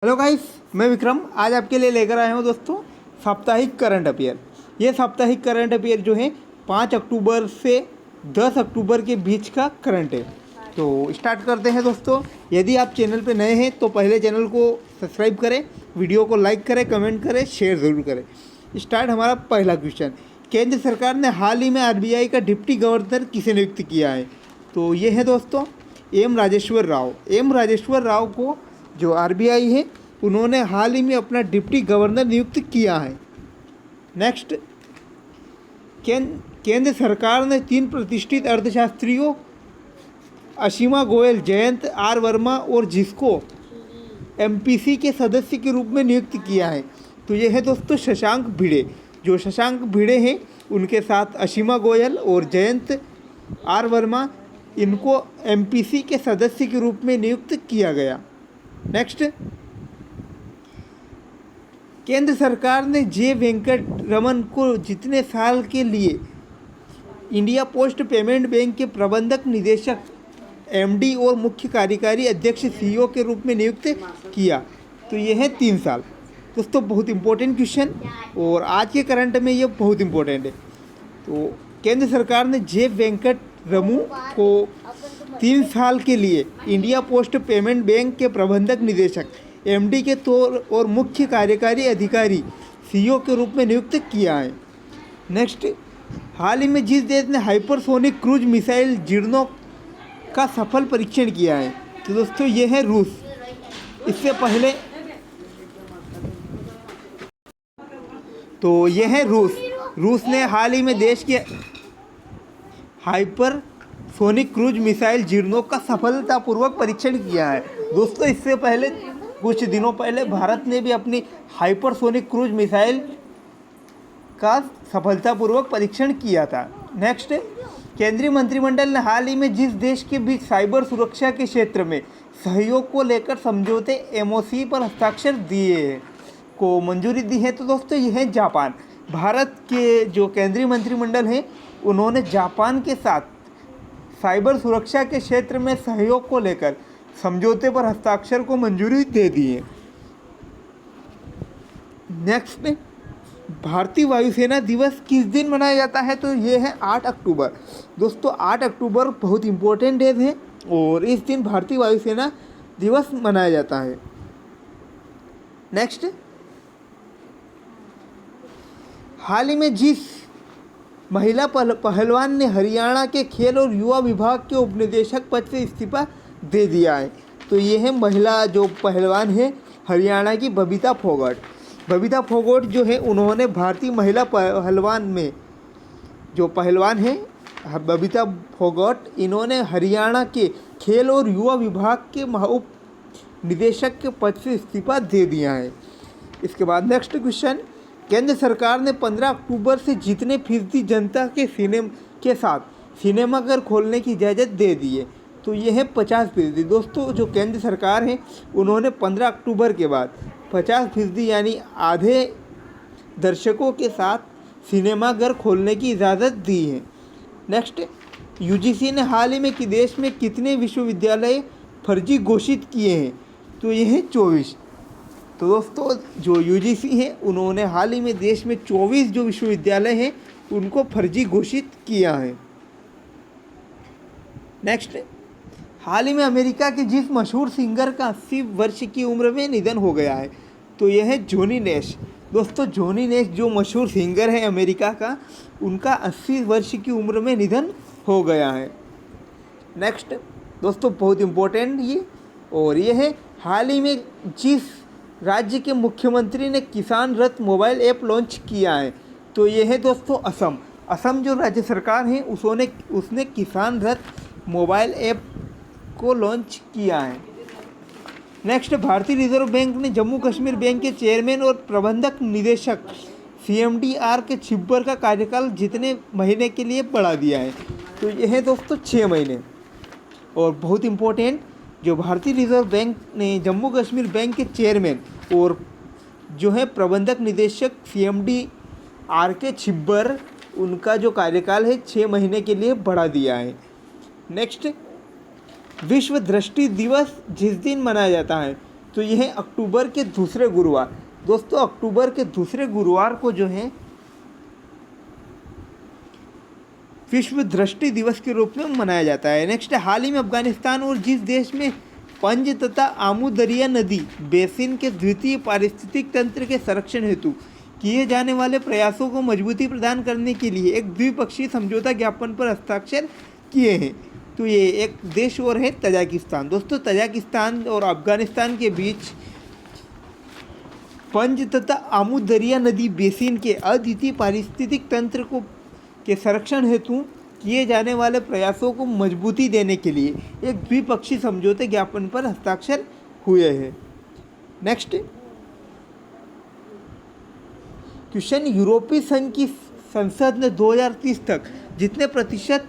Hello guys, मैं विक्रम आज आपके लिए लेकर आया हूँ दोस्तों साप्ताहिक करंट अफेयर। ये साप्ताहिक करंट अफेयर जो है 5 अक्टूबर से 10 अक्टूबर के बीच का करंट है। तो स्टार्ट करते हैं दोस्तों। यदि आप चैनल पे नए हैं तो पहले चैनल को सब्सक्राइब करें, वीडियो को लाइक करें, कमेंट करें, शेयर ज़रूर करें। स्टार्ट हमारा पहला क्वेश्चन। केंद्र सरकार ने हाल ही में आरबीआई का डिप्टी गवर्नर किसे नियुक्त किया है? तो ये है दोस्तों एम राजेश्वर राव। एम राजेश्वर राव को जो आरबीआई है उन्होंने हाल ही में अपना डिप्टी गवर्नर नियुक्त किया है। नेक्स्ट, केंद्र सरकार ने 3 प्रतिष्ठित अर्थशास्त्रियों असीमा गोयल, जयंत आर वर्मा और जिसको एमपीसी के सदस्य के रूप में नियुक्त किया है। तो ये है दोस्तों शशांक भिड़े। जो शशांक भिड़े हैं उनके साथ असीमा गोयल और जयंत आर वर्मा, इनको एमपीसी के सदस्य के रूप में नियुक्त किया गया। नेक्स्ट, केंद्र सरकार ने जे वेंकट रमन को जितने साल के लिए इंडिया पोस्ट पेमेंट बैंक के प्रबंधक निदेशक एमडी और मुख्य कार्यकारी अध्यक्ष सीईओ के रूप में नियुक्त किया? तो ये है 3 साल। दोस्तों बहुत इंपॉर्टेंट क्वेश्चन और आज के करंट में ये बहुत इंपॉर्टेंट है। तो केंद्र सरकार ने जे वेंकट रमू को 3 साल के लिए इंडिया पोस्ट पेमेंट बैंक के प्रबंधक निदेशक एमडी के तौर और मुख्य कार्यकारी अधिकारी सीईओ के रूप में नियुक्त किया है। नेक्स्ट, हाल ही में जिस देश ने हाइपरसोनिक क्रूज मिसाइल जीर्णोक का सफल परीक्षण किया है? तो दोस्तों ये है रूस। इससे पहले तो ये है रूस ने हाल ही में देश के हाइपरसोनिक क्रूज मिसाइल जीर्णोक का सफलतापूर्वक परीक्षण किया है। दोस्तों इससे पहले कुछ दिनों पहले भारत ने भी अपनी हाइपरसोनिक क्रूज मिसाइल का सफलतापूर्वक परीक्षण किया था। नेक्स्ट, केंद्रीय मंत्रिमंडल ने हाल ही में जिस देश के बीच साइबर सुरक्षा के क्षेत्र में सहयोग को लेकर समझौते एमओसी पर हस्ताक्षर दिए को मंजूरी दी है? तो दोस्तों यह है जापान। भारत के जो केंद्रीय मंत्रिमंडल हैं उन्होंने जापान के साथ साइबर सुरक्षा के क्षेत्र में सहयोग को लेकर समझौते पर हस्ताक्षर को मंजूरी दे दी है। नेक्स्ट, भारतीय वायुसेना दिवस किस दिन मनाया जाता है? तो ये है 8 अक्टूबर। दोस्तों 8 अक्टूबर बहुत इम्पोर्टेंट डे है और इस दिन भारतीय वायुसेना दिवस मनाया जाता है। नेक्स्ट, हाल ही में जिस महिला पहलवान ने हरियाणा के खेल और युवा विभाग के उपनिदेशक पद से इस्तीफा दे दिया है? तो ये है महिला जो पहलवान है हरियाणा की बबीता फोगाट। बबीता फोगाट जो है उन्होंने भारतीय महिला पहलवान में जो पहलवान है बबीता फोगाट, इन्होंने हरियाणा के खेल और युवा विभाग के उप निदेशक के पद से इस्तीफा दे दिया है। इसके बाद नेक्स्ट क्वेश्चन, केंद्र सरकार ने 15 अक्टूबर से जितने फीसदी जनता के साथ सिनेमाघर खोलने की इजाज़त दे दी है? तो ये है 50%। दोस्तों जो केंद्र सरकार है उन्होंने 15 अक्टूबर के बाद 50% यानी आधे दर्शकों के साथ सिनेमाघर खोलने की इजाज़त दी है। नेक्स्ट, यूजीसी ने हाल ही में कि देश में कितने विश्वविद्यालय फर्जी घोषित किए हैं? तो ये है 24। तो दोस्तों जो यूजीसी है उन्होंने हाल ही में देश में 24 जो विश्वविद्यालय हैं उनको फर्जी घोषित किया है। नेक्स्ट, हाल ही में अमेरिका के जिस मशहूर सिंगर का 80 वर्ष की उम्र में निधन हो गया है? तो यह है जॉनी नैश। दोस्तों जॉनी नैश जो मशहूर सिंगर है अमेरिका का, उनका 80 वर्ष की उम्र में निधन हो गया है। नेक्स्ट दोस्तों बहुत इम्पोर्टेंट ये, और ये है हाल ही में जिस राज्य के मुख्यमंत्री ने किसान रथ मोबाइल ऐप लॉन्च किया है? तो ये है दोस्तों असम जो राज्य सरकार है उसने किसान रथ मोबाइल ऐप को लॉन्च किया है। नेक्स्ट, भारतीय रिजर्व बैंक ने जम्मू कश्मीर बैंक के चेयरमैन और प्रबंधक निदेशक सीएमडीआर के छिब्बर का कार्यकाल जितने महीने के लिए बढ़ा दिया है? तो यह है दोस्तों 6 महीने। और बहुत इम्पोर्टेंट, जो भारतीय रिजर्व बैंक ने जम्मू कश्मीर बैंक के चेयरमैन और जो है प्रबंधक निदेशक सीएमडीआर के छिब्बर, उनका जो कार्यकाल है 6 महीने के लिए बढ़ा दिया है। नेक्स्ट, विश्व दृष्टि दिवस जिस दिन मनाया जाता है तो यह है अक्टूबर के दूसरे गुरुवार। दोस्तों अक्टूबर के दूसरे गुरुवार को जो है विश्व दृष्टि दिवस के रूप में मनाया जाता है। नेक्स्ट, हाल ही में अफगानिस्तान और जिस देश में पंज तथा आमू दरिया नदी बेसिन के द्वितीय पारिस्थितिक तंत्र के संरक्षण हेतु किए जाने वाले प्रयासों को मजबूती प्रदान करने के लिए एक द्विपक्षीय समझौता ज्ञापन पर हस्ताक्षर किए हैं। तो ये एक देश और है तजाकिस्तान। दोस्तों तजाकिस्तान और अफगानिस्तान के बीच पंज तथा आमू दरिया नदी बेसिन के अद्वितीय पारिस्थितिक तंत्र को के संरक्षण हेतु किए जाने वाले प्रयासों को मजबूती देने के लिए एक द्विपक्षीय समझौते ज्ञापन पर हस्ताक्षर हुए हैं। नेक्स्ट क्वेश्चन, यूरोपीय संघ की संसद ने 2030 तक जितने प्रतिशत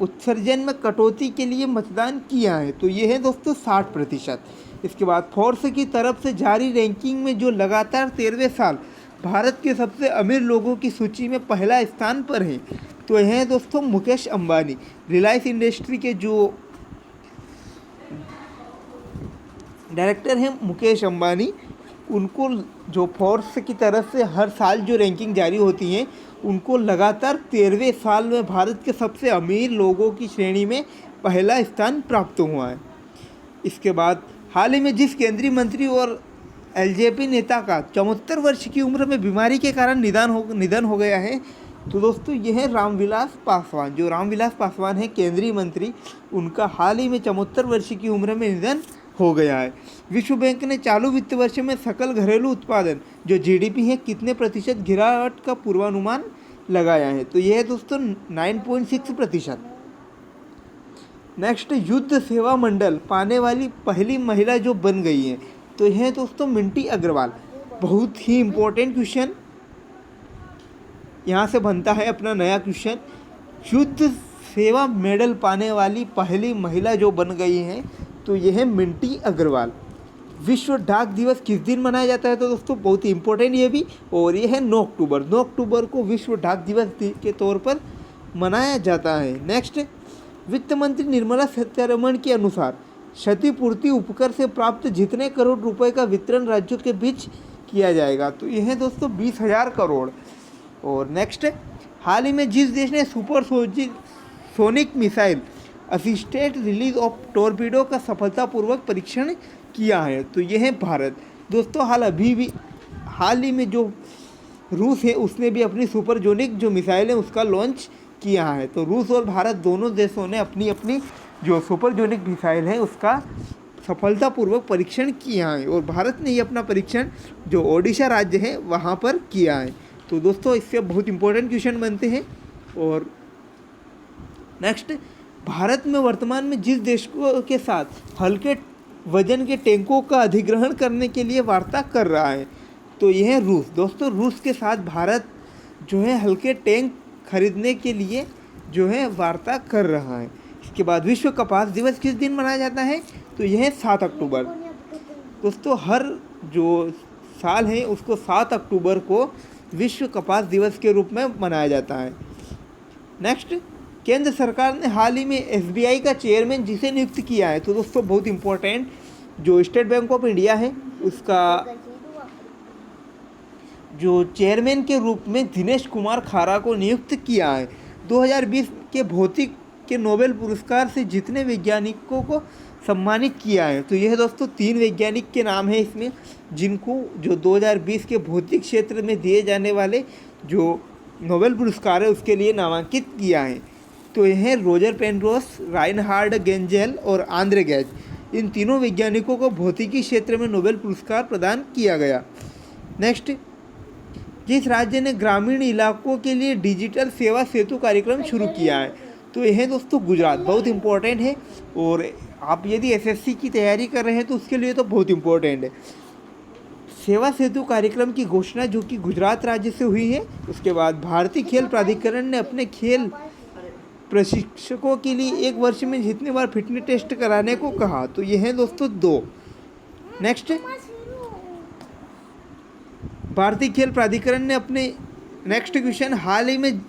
उत्सर्जन में कटौती के लिए मतदान किया है? तो ये है दोस्तों 60%। इसके बाद फोर्ब्स की तरफ से जारी रैंकिंग में जो लगातार 13वें साल भारत के सबसे अमीर लोगों की सूची में पहला स्थान पर है, तो यह है दोस्तों मुकेश अंबानी। रिलायंस इंडस्ट्री के जो डायरेक्टर हैं मुकेश अंबानी, उनको जो फोर्ब्स की तरफ से हर साल जो रैंकिंग जारी होती है, उनको लगातार 13वें साल में भारत के सबसे अमीर लोगों की श्रेणी में पहला स्थान प्राप्त हुआ है। इसके बाद हाल ही में जिस केंद्रीय मंत्री और एलजेपी नेता का 74 वर्ष की उम्र में बीमारी के कारण निधन हो गया है, तो दोस्तों यह है रामविलास पासवान। जो रामविलास पासवान है केंद्रीय मंत्री, उनका हाल ही में 74 वर्ष की उम्र में निधन हो गया है। विश्व बैंक ने चालू वित्त वर्ष में सकल घरेलू उत्पादन जो जीडीपी है कितने प्रतिशत गिरावट का पूर्वानुमान लगाया है? तो यह है दोस्तों 9.6%। नेक्स्ट, युद्ध सेवा मंडल पाने वाली पहली महिला जो बन गई है, तो यह है दोस्तों मिंटी अग्रवाल। बहुत ही इम्पोर्टेंट क्वेश्चन यहाँ से बनता है अपना नया क्वेश्चन। युद्ध सेवा मेडल पाने वाली पहली महिला जो बन गई हैं, तो यह है मिंटी अग्रवाल। विश्व डाक दिवस किस दिन मनाया जाता है? तो दोस्तों बहुत ही इम्पोर्टेंट ये भी, और ये है 9 अक्टूबर। 9 अक्टूबर को विश्व डाक दिवस के तौर पर मनाया जाता है। नेक्स्ट, वित्त मंत्री निर्मला सीतारमण के अनुसार क्षतिपूर्ति उपकर से प्राप्त जितने करोड़ रुपए का वितरण राज्यों के बीच किया जाएगा? तो यह है दोस्तों 20,000 करोड़। और नेक्स्ट, हाल ही में जिस देश ने supersonic missile assisted release of torpedo का सफलतापूर्वक परीक्षण किया है, तो यह है भारत। दोस्तों हाल ही में जो रूस है उसने भी अपनी सुपरसोनिक जो मिसाइल है उसका लॉन्च किया है। तो रूस और भारत दोनों देशों ने अपनी अपनी जो सुपरसोनिक मिसाइल है उसका सफलतापूर्वक परीक्षण किया है, और भारत ने ये अपना परीक्षण जो ओडिशा राज्य है वहाँ पर किया है। तो दोस्तों इससे बहुत इंपॉर्टेंट क्वेश्चन बनते हैं। और नेक्स्ट, भारत में वर्तमान में जिस देश के साथ हल्के वजन के टैंकों का अधिग्रहण करने के लिए वार्ता कर रहा है, तो यह है रूस। दोस्तों रूस के साथ भारत जो है हल्के टैंक खरीदने के लिए जो है वार्ता कर रहा है। इसके बाद विश्व कपास दिवस किस दिन मनाया जाता है? तो यह है 7 अक्टूबर। दोस्तों हर जो साल है उसको 7 अक्टूबर को विश्व कपास दिवस के रूप में मनाया जाता है। नेक्स्ट, केंद्र सरकार ने हाल ही में एसबीआई का चेयरमैन जिसे नियुक्त किया है, तो दोस्तों बहुत इंपॉर्टेंट, जो स्टेट बैंक ऑफ इंडिया है उसका जो चेयरमैन के रूप में दिनेश कुमार खारा को नियुक्त किया है। 2020 के भौतिक के नोबेल पुरस्कार से जितने वैज्ञानिकों को सम्मानित किया है, तो यह दोस्तों 3 वैज्ञानिक के नाम है इसमें, जिनको जो 2020 के भौतिक क्षेत्र में दिए जाने वाले जो नोबेल पुरस्कार है उसके लिए नामांकित किया है। तो यह है रोजर पेनरोस, राइनहार्ड गेंजेल और आंद्रे गैज। इन तीनों वैज्ञानिकों को भौतिकी क्षेत्र में नोबेल पुरस्कार प्रदान किया गया। नेक्स्ट, जिस राज्य ने ग्रामीण इलाकों के लिए डिजिटल सेवा सेतु कार्यक्रम शुरू किया है, तो यह है दोस्तों गुजरात। बहुत इंपॉर्टेंट है, और आप यदि एसएससी की तैयारी कर रहे हैं तो उसके लिए तो बहुत इंपॉर्टेंट है। सेवा सेतु कार्यक्रम की घोषणा जो कि गुजरात राज्य से हुई है। उसके बाद भारतीय खेल प्राधिकरण ने अपने खेल प्रशिक्षकों के लिए 1 वर्ष में जितनी बार फिटनेस टेस्ट कराने को कहा, तो यह है दोस्तों 2। नेक्स्ट, भारतीय खेल प्राधिकरण ने अपने नेक्स्ट क्वेश्चन, हाल ही में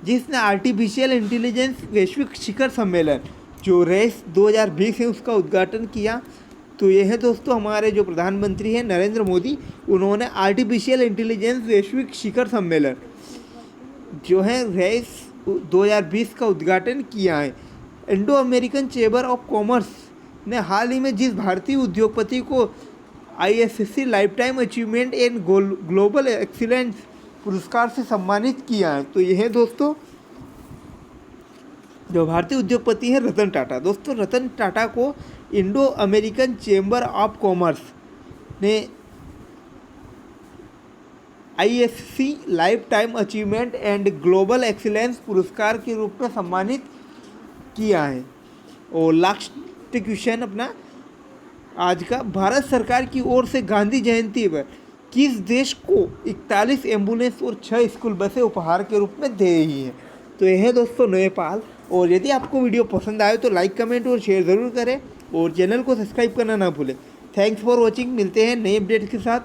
जिसने आर्टिफिशियल इंटेलिजेंस वैश्विक शिखर सम्मेलन जो रेस 2020 है उसका उद्घाटन किया, तो ये है दोस्तों हमारे जो प्रधानमंत्री हैं नरेंद्र मोदी, उन्होंने आर्टिफिशियल इंटेलिजेंस वैश्विक शिखर सम्मेलन जो है रेस 2020 का उद्घाटन किया है। Indo American chamber of commerce ने हाल ही में जिस भारतीय उद्योगपति को ISSC life time achievement and global excellence पुरस्कार से सम्मानित किया है। तो यह है दोस्तों जो भारतीय उद्योगपति हैं रतन टाटा। दोस्तों रतन टाटा को Indo American chamber of commerce ने ISSC life time achievement and global excellence पुरस्कार के रूप में सम्मानित किया है। और लास्ट क्वेश्चन अपना आज का, भारत सरकार की ओर से गांधी जयंती पर किस देश को 41 एम्बुलेंस और 6 स्कूल बसें उपहार के रूप में दे रही है? तो यह है दोस्तों नेपाल। और यदि आपको वीडियो पसंद आए तो लाइक कमेंट और शेयर ज़रूर करें और चैनल को सब्सक्राइब करना ना भूलें। Thanks for watching. मिलते हैं नए अपडेट के साथ।